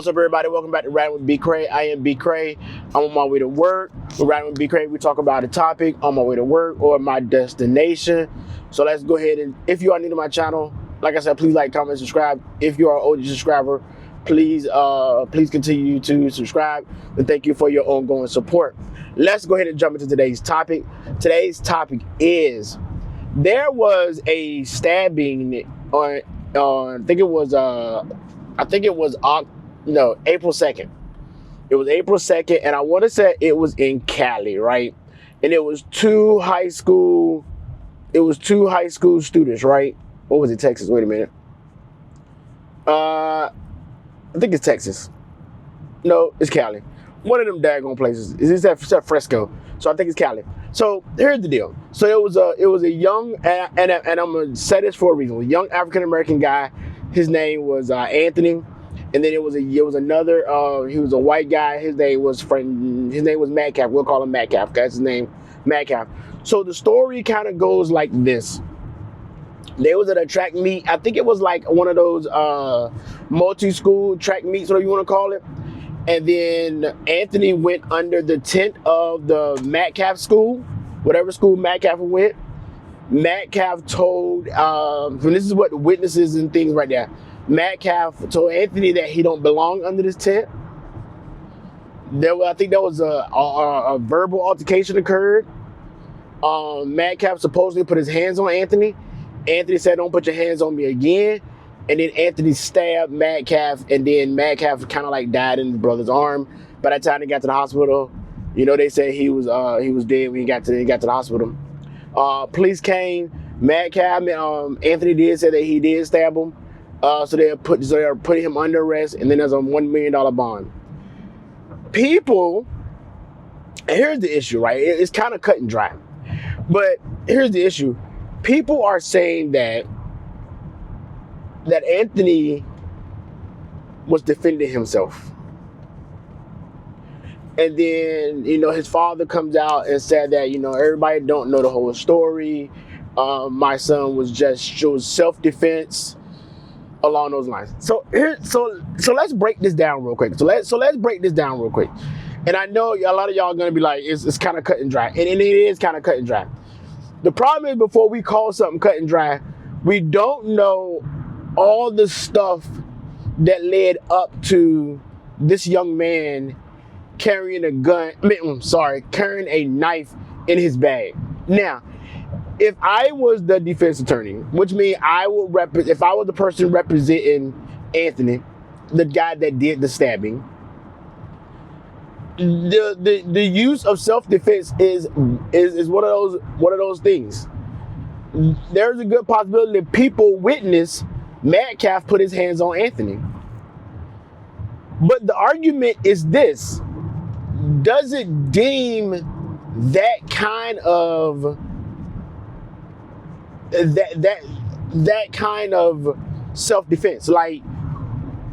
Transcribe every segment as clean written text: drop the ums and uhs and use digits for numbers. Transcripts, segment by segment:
What's up, everybody? Welcome back to Riding with Bcray. I am Bcray. I'm on my way to work. We're Riding with Bcray. We talk about a topic on my way to work or my destination. So let's go ahead and, if you are new to my channel, like I said, please like, comment, subscribe. If you are an OG subscriber, please continue to subscribe. And thank you for your ongoing support. Let's go ahead and jump into today's topic. Today's topic is, there was a stabbing on I think it was April 2nd. It was April 2nd, and I want to say it was in Cali, right? And it was two high school students, right? What was it, Texas? Wait a minute. I think it's Texas. No, it's Cali. One of them daggone places. It's at Fresco. So I think it's Cali. So here's the deal. So it was a young, and I'm gonna say this for a reason. A young African American guy. His name was Anthony. And then it was another. He was a white guy. His name was Metcalf. We'll call him Metcalf. That's his name, Metcalf. So the story kind of goes like this. They was at a track meet. I think it was like one of those multi-school track meets, whatever you want to call it. And then Anthony went under the tent of the Metcalf school, whatever school Metcalf went. Metcalf told, and this is what the witnesses and things right there. Metcalf told Anthony that he don't belong under this tent. I think there was a verbal altercation occurred. Metcalf supposedly put his hands on Anthony. Anthony said, "Don't put your hands on me again." And then Anthony stabbed Metcalf, and then Metcalf kind of like died in his brother's arm. By the time they got to the hospital, you know, they said he was dead when he got to the hospital. Police came. Anthony did say that he did stab him. So they're putting him under arrest, and then there's a $1 million bond. People, and here's the issue, right? It's kind of cut and dry. But here's the issue. People are saying that Anthony was defending himself. And then, you know, his father comes out and said that, you know, everybody don't know the whole story. My son was self-defense. Along those lines. So let's break this down real quick. So let's break this down real quick. And I know a lot of y'all are gonna be like, it's kind of cut and dry, and it is kind of cut and dry. The problem is, before we call something cut and dry, we don't know all the stuff that led up to this young man carrying a carrying a knife in his bag. Now, if I was the defense attorney, which means if I was the person representing Anthony, the guy that did the stabbing, the use of self-defense is one of those things. There's a good possibility that people witness Metcalf put his hands on Anthony. But the argument is this: does it deem that kind of self-defense? Like,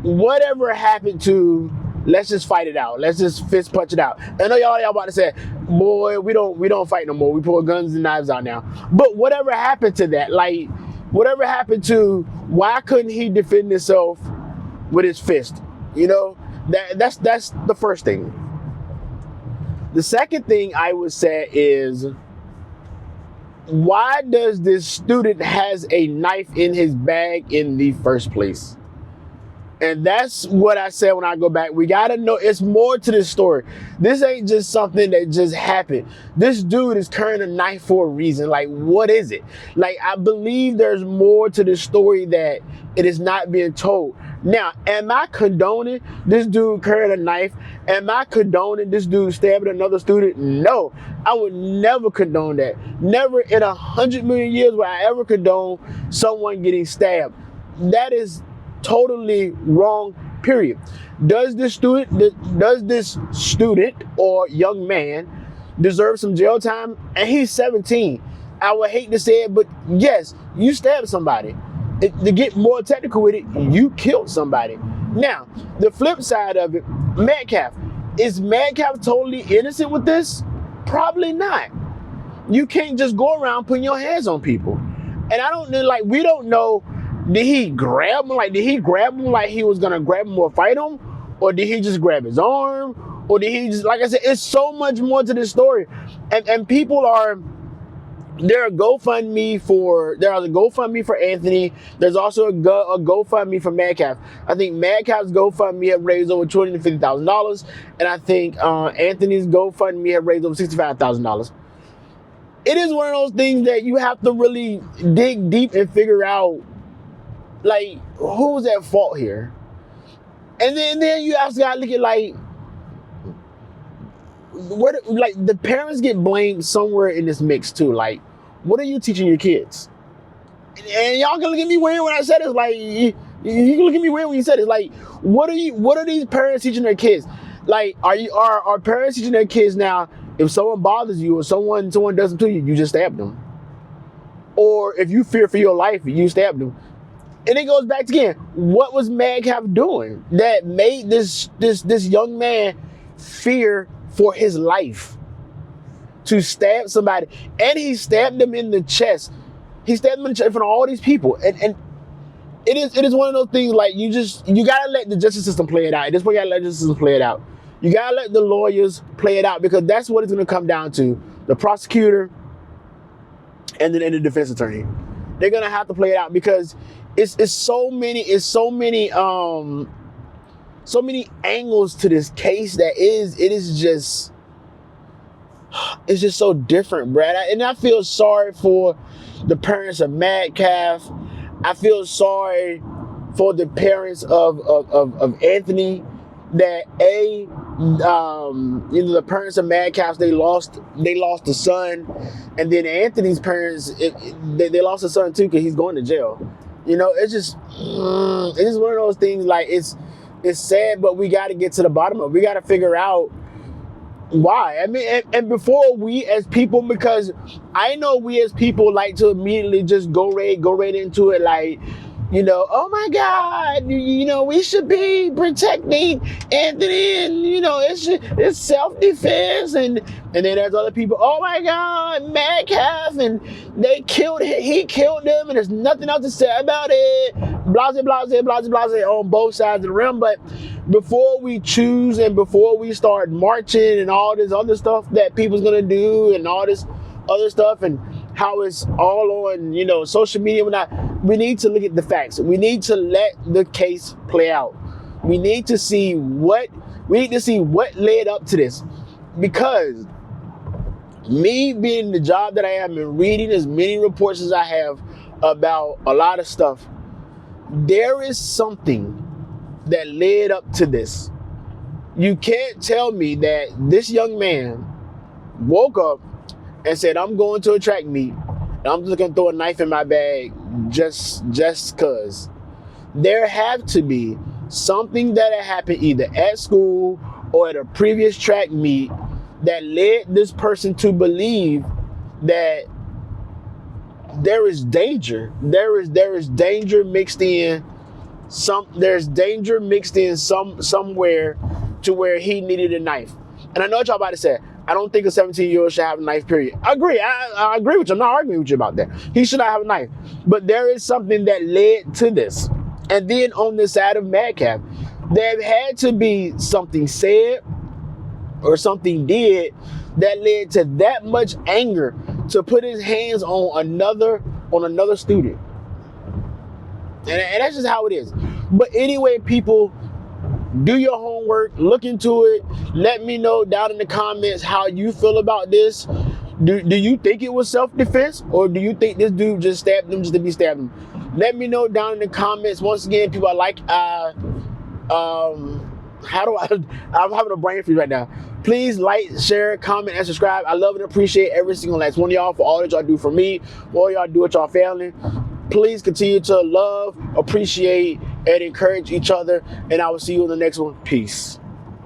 whatever happened to, let's just fight it out, let's just fist punch it out. I know y'all about to say, boy, we don't fight no more, we pull guns and knives out now. But whatever happened to that? Like, whatever happened to, why couldn't he defend himself with his fist? You know, that's the first thing. The second thing I would say is, why does this student has a knife in his bag in the first place? And that's what I said when I go back. We gotta know, it's more to this story. This ain't just something that just happened. This dude is carrying a knife for a reason. Like, what is it? Like, I believe there's more to this story that it is not being told. Now, am I condoning this dude carrying a knife? Am I condoning this dude stabbing another student? No, I would never condone that. Never in 100 million years would I ever condone someone getting stabbed. That is totally wrong, period. Does this student or young man deserve some jail time? And he's 17. I would hate to say it, but yes, you stabbed somebody. To get more technical with it, you killed somebody. Now, the flip side of it, Metcalf. Is Metcalf totally innocent with this? Probably not. You can't just go around putting your hands on people. And I don't know, like, we don't know, did he grab him? Like, did he grab him like he was gonna grab him or fight him? Or did he just grab his arm? Or did he just, like I said, it's so much more to this story. And people are, there's a GoFundMe for Anthony. There's also a GoFundMe for Metcalf. I think Metcalf's GoFundMe have raised over $250,000, and I think Anthony's GoFundMe have raised over $65,000. It is one of those things that you have to really dig deep and figure out, like, who's at fault here. And then you also gotta look at, like, the parents get blamed somewhere in this mix too. Like, what are you teaching your kids? And y'all can look at me weird when I said this. Like, you can look at me weird when you said it. Like, what are these parents teaching their kids? Like, are parents teaching their kids now, if someone bothers you or someone does something to you, you just stab them? Or if you fear for your life, you stab them. And it goes back to, again, what was Metcalf doing that made this young man fear for his life to stab somebody? And he stabbed them in the chest. He stabbed them in the chest in front of all these people. And it is one of those things, like, you gotta let the justice system play it out. At this point, you gotta let the justice system play it out. You gotta let the lawyers play it out, because that's what it's gonna come down to. The prosecutor and then the defense attorney. They're gonna have to play it out, because it's so many angles to this case that it's just so different, Brad. And I feel sorry for the parents of Metcalf. I feel sorry for the parents of Anthony, that the parents of Metcalf, they lost a son, and then Anthony's parents, they lost a son too, because he's going to jail. You know, it's just one of those things. Like, it's sad, but we got to get to the bottom of it. We got to figure out why. I mean, and before we as people, because I know we as people like to immediately just go right into it, like, you know, oh my God, you know, we should be protecting Anthony, and, you know, it's self-defense, and then there's other people, oh my God, Metcalf, and he killed them, and there's nothing else to say about it, blase, blase, blase, blase, on both sides of the rim. But before we choose, and before we start marching and all this other stuff that people's gonna do, and all this other stuff, and how it's all on, you know, social media, we need to look at the facts. We need to let the case play out. We need to see what led up to this. Because me being the job that I am and reading as many reports as I have about a lot of stuff, there is something that led up to this. You can't tell me that this young man woke up and said, I'm going to a track meet, and I'm just going to throw a knife in my bag just cause. There have to be something that had happened either at school or at a previous track meet that led this person to believe that there is danger. There is danger mixed in somewhere to where he needed a knife. And I know what y'all about to say. I don't think a 17-year-old should have a knife, period. I agree. I agree with you. I'm not arguing with you about that. He should not have a knife. But there is something that led to this. And then on the side of Metcalf, there had to be something said or something did that led to that much anger to put his hands on another student. And that's just how it is. But anyway, people, do your homework, look into it. Let me know down in the comments how you feel about this. Do you think it was self-defense, or do you think this dude just stabbed them just to be stabbing them? Let me know down in the comments. Once again, people, I'm having a brain freeze right now. Please like, share, comment, and subscribe. I love and appreciate every single last one of y'all for all that y'all do for me, for all y'all do with y'all family. Please continue to love, appreciate, and encourage each other. And I will see you in the next one. Peace.